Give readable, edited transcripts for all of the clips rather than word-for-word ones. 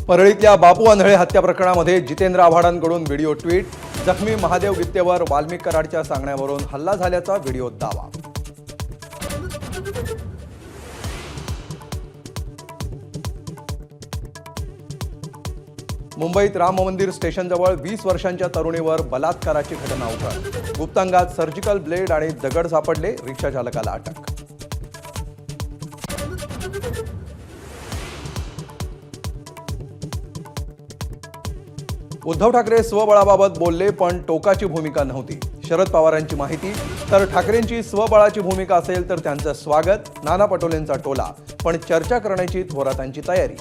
परळीतल्या बापू आंधळे हत्या प्रकरणामध्ये Jitendra आव्हाडांकडून video tweet, जखमी महादेव वित्तेवर वाल्मिक कराडच्या सांगण्यावरून हल्ला झाल्याचा व्हिडिओ दावा. मुंबईत राम मंदिर स्टेशनजवळ 20 वर्षांच्या तरुणीवर बलात्काराची घटना उघड. गुप्तांगात सर्जिकल ब्लेड आणि दगड सापडले, रिक्षा चालकाला अटक. उद्धव ठाकरे स्वबळाबाबत बोलले, पण टोकाची भूमिका नव्हती. शरद पवारांची माहिती, तर ठाकरेंची स्वबळाची भूमिका असेल तर त्यांचं स्वागत. नाना पटोलेंचा टोला, पण चर्चा करण्याची थोरातांची तयारी.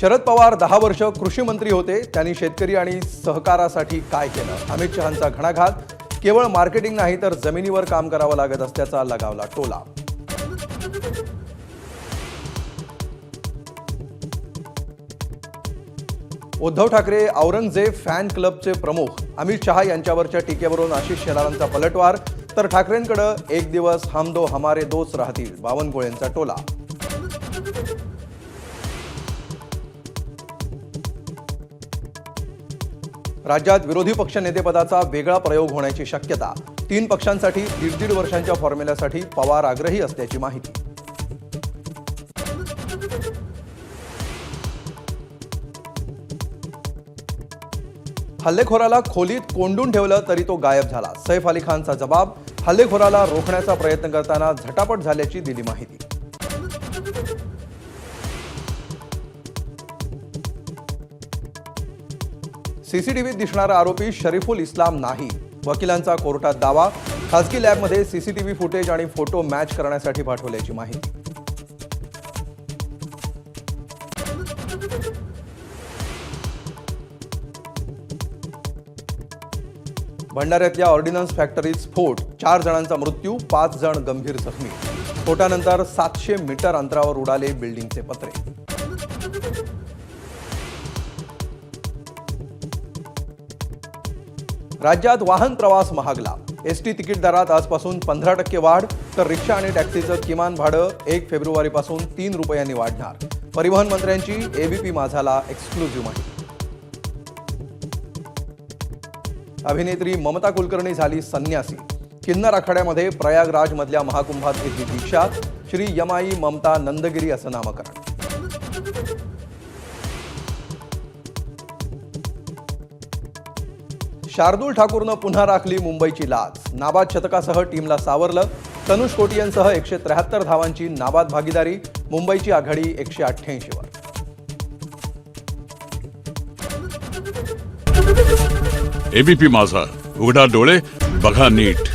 शरद पवार 10 वर्ष कृषी मंत्री होते. त्यांनी शेतकरी आणि सहकारासाठी काय केलं? अमित शहांचा घणाघात. केवळ मार्केटिंग नाही तर जमिनीवर काम करावं लागत असल्याचा लगावला टोला. उद्धव ठाकरे औरंगजेब फॅन क्लबचे प्रमुख. अमित शहा यांच्यावरच्या टीकेवरून आशिष शेलारांचा पलटवार. तर ठाकरेंकडे एक दिवस हम दो हमारे दोस्त राहतील, बावनकुळेंचा टोला. राज्यात विरोधी पक्ष नेतेपदाचा वेगळा प्रयोग होण्याची शक्यता. 3 पक्षांसाठी 1.5 वर्षांच्या फॉर्म्युल्यासाठी पवार आग्रही असल्याची माहिती. हल्लेखोराला खोलीत कोंडून ठेवलं तरी तो गायब झाला. सैफ अली खानचा जबाब. हल्लेखोराला रोखण्याचा प्रयत्न करताना झटापट झाल्याची दिली माहिती. सीसीटीव्हीत दिसणारा आरोपी शरीफुल इस्लाम नाही. वकिलांचा कोर्टात दावा. खासगी लॅबमध्ये सीसीटीव्ही फुटेज आणि फोटो मॅच करण्यासाठी पाठवल्याची माहिती. भंडाऱ्यातल्या ऑर्डिनन्स फॅक्टरीत स्फोट. 4 जणांचा मृत्यू, 5 जण गंभीर जखमी. स्फोटानंतर 700 मीटर अंतरावर उडाले बिल्डिंगचे पत्रे. राज्यात वाहन प्रवास महागला. एसटी तिकीट दरात आजपासून 15% वाढ. तर रिक्षा आणि टॅक्सीचं किमान भाडं 1 फेब्रुवारीपासून 3 रुपयांनी वाढणार. परिवहन मंत्र्यांची एबीपी माझाला एक्सक्लुझिव्ह माहिती. अभिनेत्री ममता कुलकर्णी झाली संन्यासी. किन्नर आखाड्यामध्ये प्रयागराजमधल्या महाकुंभात घेतली दीक्षा. श्री यमाई ममता नंदगिरी असं नामकरण. शार्दूल ठाकूरनं पुन्हा राखली मुंबईची लाज. नाबाद शतकासह टीमला सावरलं. तनुष कोटियनसह 173 धावांची नाबाद भागीदारी. मुंबईची आघाडी 188 वर. एबीपी माझा, उघडा डोळे बघा नीट.